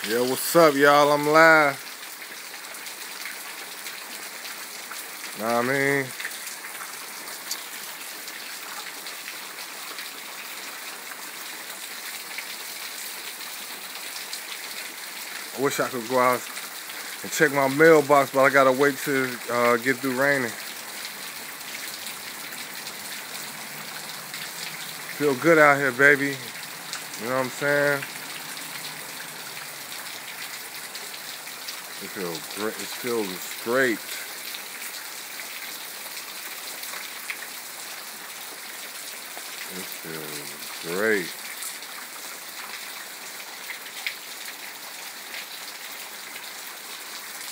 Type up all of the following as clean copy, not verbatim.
Yo, what's up, y'all? I'm live. Know what I mean? I wish I could go out and check my mailbox, but I gotta wait to get through raining. Feel good out here, baby. You know what I'm saying? It feels great. It feels great. It feels great.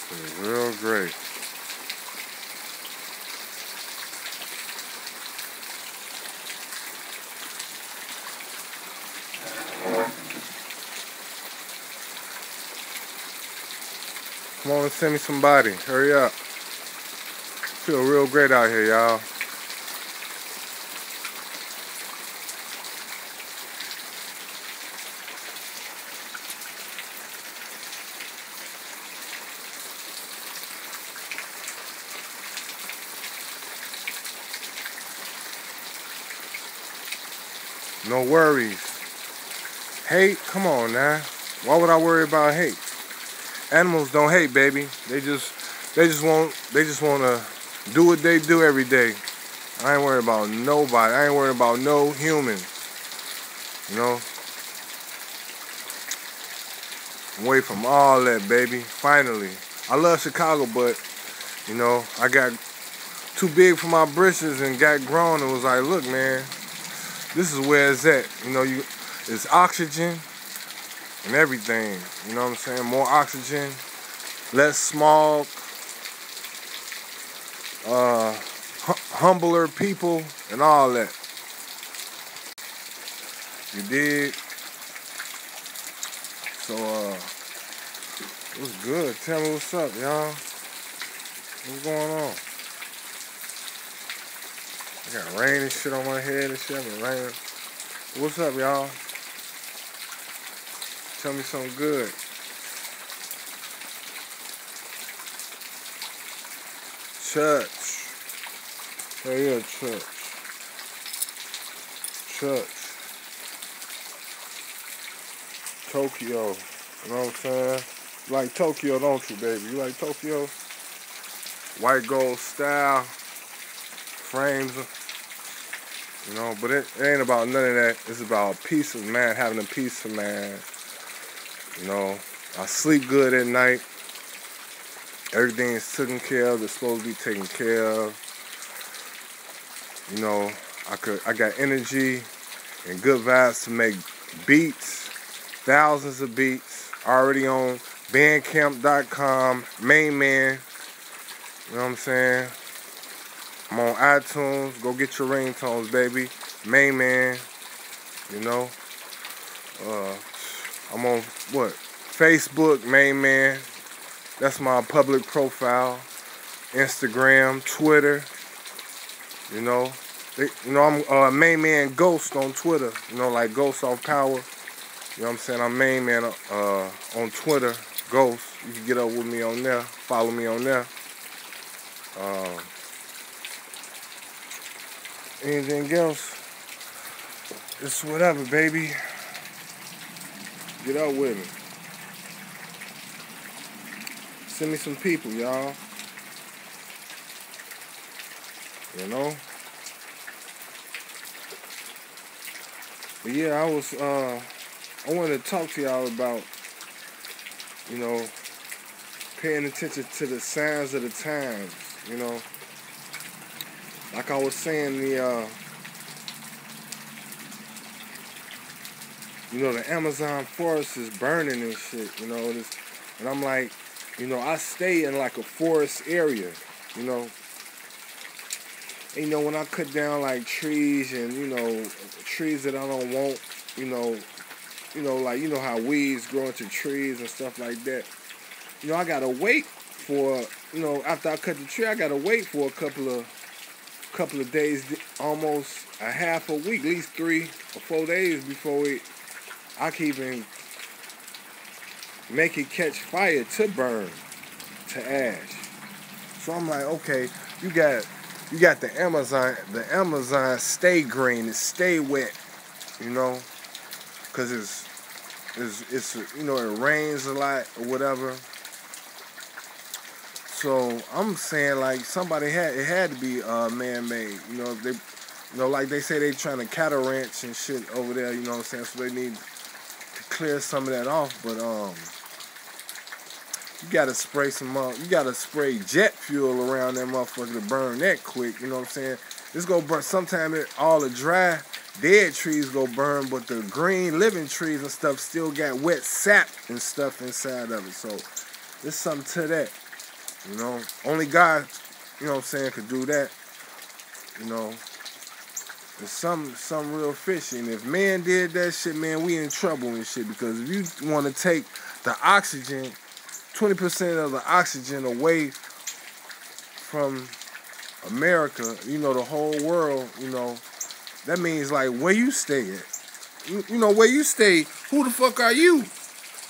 It feels real great. Come on and send me somebody. Hurry up. Feel real great out here, y'all. No worries. Hate? Come on now. Why would I worry about hate? Animals don't hate, baby. They just want to do what they do every day. I ain't worried about nobody. I ain't worried about no human. You know? I'm away from all that, baby. Finally. I love Chicago, but you know, I got too big for my britches and got grown and was like, look, man, this is where it's at. You know, it's oxygen and everything. You know what I'm saying? More oxygen, less smog, humbler people, and all that. You dig? So, what's good? Tell me what's up, y'all. What's going on? I got rain and shit on my head and shit. I've been raining. What's up, y'all? Tell me something good. Church. Hell yeah, church. Church. Tokyo. You know what I'm saying? You like Tokyo, don't you, baby? You like Tokyo? White gold style. Frames. You know, but it ain't about none of that. It's about peace of man, having a peace of man. You know, I sleep good at night. Everything is taken care of. It's supposed to be taken care of. You know, I got energy and good vibes to make beats, thousands of beats, already on Bandcamp.com, Main Man. You know what I'm saying? I'm on iTunes. Go get your ringtones, baby. Main Man. You know. I'm on what? Facebook, Main Man. That's my public profile. Instagram, Twitter. You know. I'm Main Man Ghost on Twitter. You know, like Ghost off Power. You know what I'm saying? I'm Main Man on Twitter, Ghost. You can get up with me on there. Follow me on there. Anything else? It's whatever, baby. Get up with me. Send me some people, y'all. You know? But yeah, I wanted to talk to y'all about, you know, paying attention to the signs of the times, you know. Like I was saying, the Amazon forest is burning and shit, you know. And I'm like, you know, I stay in like a forest area, you know. And, you know, when I cut down like trees and, you know, trees that I don't want, you know, like, you know how weeds grow into trees and stuff like that. You know, I gotta wait for, you know, after I cut the tree, I gotta wait for a couple of days, almost a half a week, at least 3 or 4 days before I can even make it catch fire to burn, to ash. So I'm like, okay, you got the Amazon stay green, it stay wet, you know, cause it's you know, it rains a lot or whatever. So I'm saying like it had to be man-made, you know. If they, you know, like they say they trying to cattle ranch and shit over there, you know what I'm saying. So they need to clear some of that off, but you gotta spray you gotta spray jet fuel around that motherfucker to burn that quick, you know what I'm saying? It's gonna burn. Sometimes all the dry, dead trees go burn, but the green, living trees and stuff still got wet sap and stuff inside of it. So there's something to that, you know. Only God, you know what I'm saying, could do that, you know. It's some real fishy. And if man did that shit, man, we in trouble and shit. Because if you want to take the oxygen, 20% of the oxygen away from America, you know, the whole world, you know, that means like where you stay at. You know, where you stay, who the fuck are you?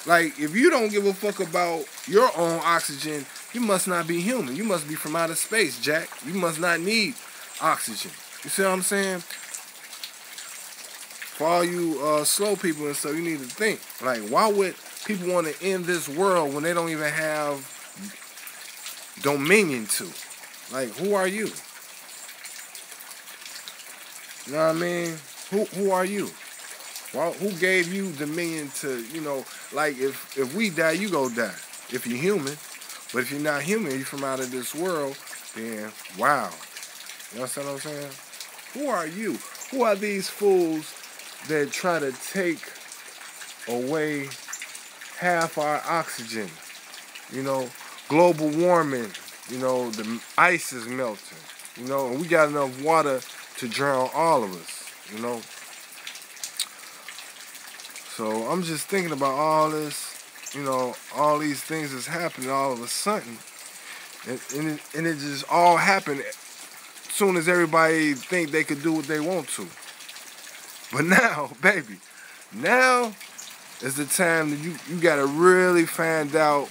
Like, if you don't give a fuck about your own oxygen, you must not be human. You must be from outer space, Jack. You must not need oxygen. You see what I'm saying? For all you slow people and stuff, you need to think. Like, why would people want to end this world when they don't even have dominion to? Like, who are you? You know what I mean? Who are you? Well, who gave you dominion to, you know, like if we die, you go die. If you're human. But if you're not human, you're from out of this world, then wow. You know what I'm saying? Who are you? Who are these fools that try to take away half our oxygen? You know, global warming, you know, the ice is melting, you know, and we got enough water to drown all of us, you know. So I'm just thinking about all this, you know, all these things that's happening all of a sudden. And it just all happened as soon as everybody think they could do what they want to. But now, baby, now is the time that you got to really find out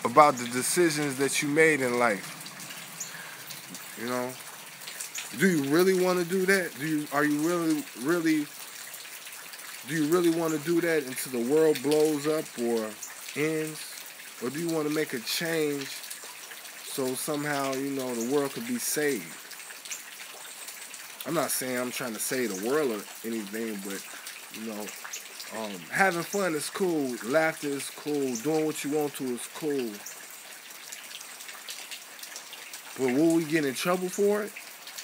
about the decisions that you made in life. You know? Do you really want to do that? Do you really want to do that until the world blows up or ends? Or do you want to make a change so somehow, you know, the world could be saved? I'm not saying I'm trying to save the world or anything, but, you know, having fun is cool. Laughter is cool. Doing what you want to is cool. But will we get in trouble for it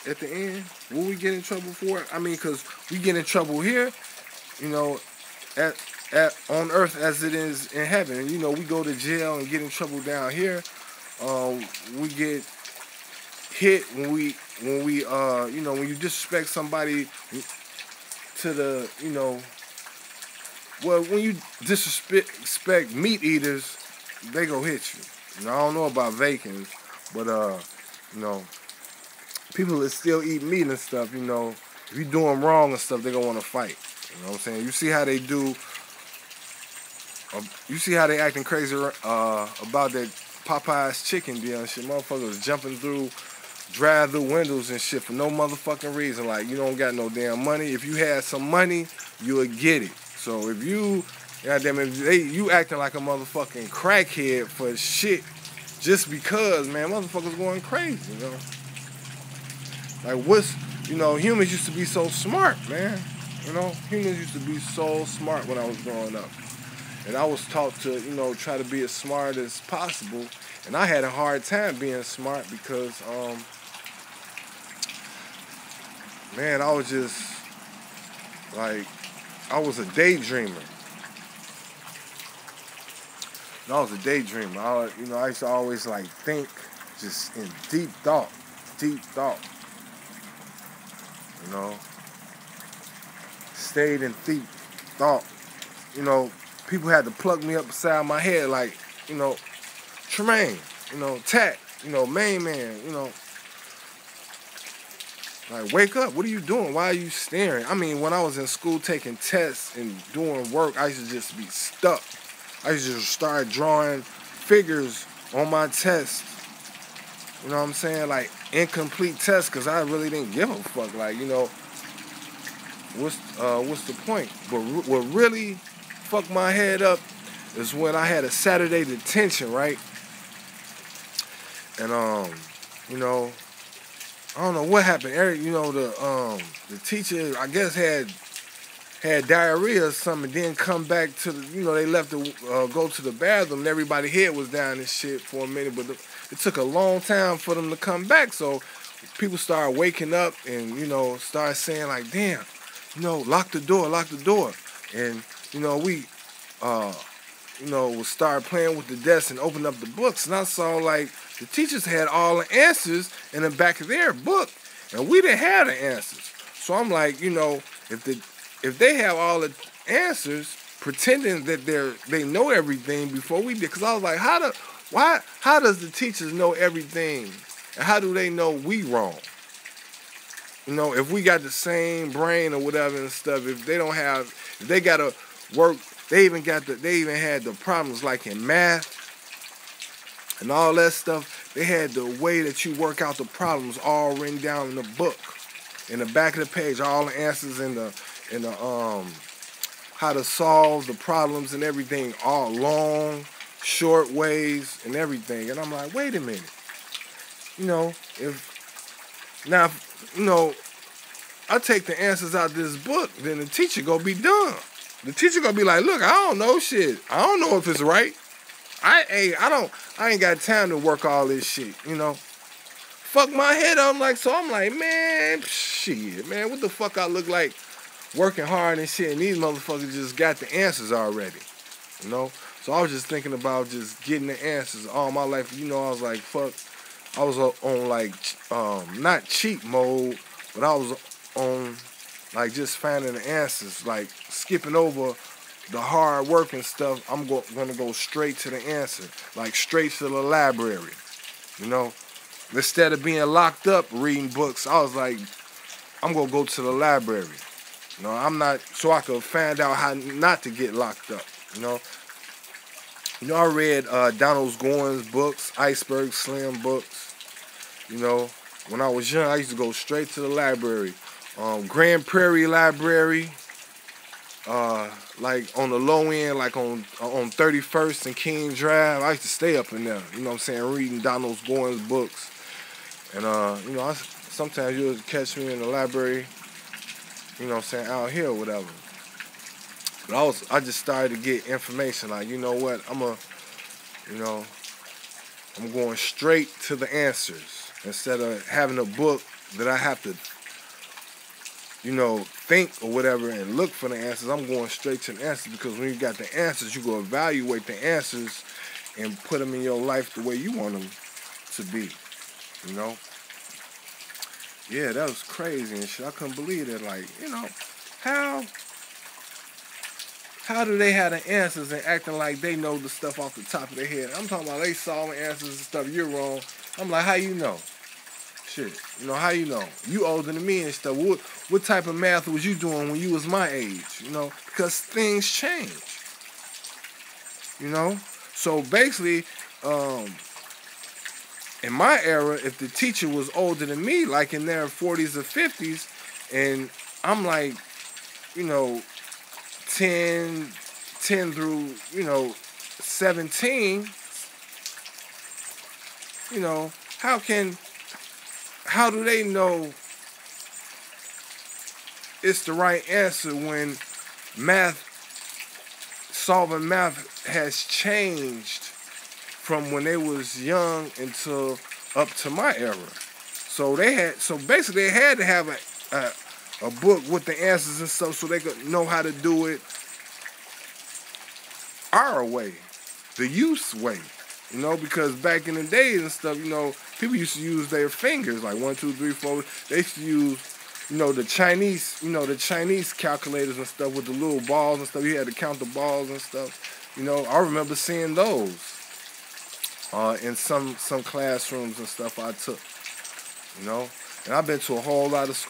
at the end? Will we get in trouble for it? I mean, because we get in trouble here, you know, at on earth as it is in heaven. And, you know, we go to jail and get in trouble down here. We get hit when you know, when you disrespect somebody to the, you know, well, when you disrespect meat eaters, they go hit you. You know, I don't know about vegans, but you know, people that still eat meat and stuff, you know, if you do them wrong and stuff, they gonna want to fight. You know what I'm saying? You see how they do. You see how they acting crazy about that Popeye's chicken deal and shit. Motherfuckers jumping through drive-through windows and shit for no motherfucking reason. Like, you don't got no damn money. If you had some money, you would get it. So if you, goddamn it, you acting like a motherfucking crackhead for shit just because, man, motherfuckers going crazy, you know? Like, you know, humans used to be so smart, man. You know, humans used to be so smart when I was growing up. And I was taught to, you know, try to be as smart as possible. And I had a hard time being smart because, man, I was just, like, I was a daydreamer. I was a daydreamer. You know, I used to always, like, think just in deep thought. You know, stayed in deep thought. You know, people had to plug me up beside my head, like, you know, Tremayne, you know, Tat, you know, main man, you know. Like, wake up, what are you doing? Why are you staring? I mean, when I was in school taking tests and doing work, I used to just be stuck. I used to start drawing figures on my test. You know what I'm saying? Like incomplete tests, because I really didn't give a fuck. Like, you know, what's the point? But what really fucked my head up is when I had a Saturday detention, right? And you know, I don't know what happened. Eric, you know, the teacher, I guess, had diarrhea or something, and then come back to the, you know, they left to go to the bathroom, and everybody's head was down and shit for a minute, but it took a long time for them to come back, so people started waking up and, you know, started saying like, damn, you know, lock the door, and, you know, we, you know, would start playing with the desk and open up the books, and I saw like the teachers had all the answers in the back of their book, and we didn't have the answers. So I'm like, you know, if they have all the answers, pretending that they know everything before we did, because I was like, how does the teachers know everything, and how do they know we wrong? You know, if we got the same brain or whatever and stuff, if they gotta work, they even had the problems like in math and all that stuff. They had the way that you work out the problems all written down in the book, in the back of the page, all the answers in the how to solve the problems and everything, all long, short ways and everything. And I'm like, wait a minute, you know, you know, I take the answers out of this book, then the teacher gonna be done. The teacher gonna be like, look, I don't know shit. I don't know if it's right. I ain't got time to work all this shit, you know. Fuck my head up. I'm like, man, shit, man, what the fuck I look like working hard and shit, and these motherfuckers just got the answers already, you know? So I was just thinking about just getting the answers all my life. You know, I was like, fuck, I was on like, not cheat mode, but I was on like just finding the answers, like skipping over the hard work and stuff. I'm gonna go straight to the answer, like straight to the library, you know? Instead of being locked up reading books, I was like, I'm gonna go to the library. You know, so I could find out how not to get locked up, you know. You know, I read Donald Goins books, Iceberg Slim books. You know, when I was young, I used to go straight to the library. Grand Prairie Library, like on the low end, like on 31st and King Drive. I used to stay up in there, you know what I'm saying, reading Donald Goins books. And, you know, sometimes you'll catch me in the library, you know what I'm saying, out here or whatever. But I just started to get information like, you know what, I'm going straight to the answers instead of having a book that I have to, you know, think or whatever and look for the answers. I'm going straight to the answers, because when you got the answers, you go evaluate the answers and put them in your life the way you want them to be, you know. Yeah, that was crazy and shit. I couldn't believe that. Like, you know, how do they have the answers and acting like they know the stuff off the top of their head? I'm talking about they solving answers and stuff. You're wrong. I'm like, how you know? Shit, you know, how you know? You older than me and stuff. What type of math was you doing when you was my age? You know, because things change. You know? So basically, in my era, if the teacher was older than me, like in their 40s or 50s, and I'm like, you know, 10 through, you know, 17, you know, how do they know it's the right answer when solving math has changed from when they was young until up to my era? So basically they had to have a book with the answers and stuff so they could know how to do it our way, the youth's way, you know, because back in the days and stuff, you know, people used to use their fingers, like 1, 2, 3, 4. They used to use, you know, the Chinese calculators and stuff with the little balls and stuff. You had to count the balls and stuff. You know, I remember seeing those in some classrooms and stuff I took, you know. And I've been to a whole lot of schools.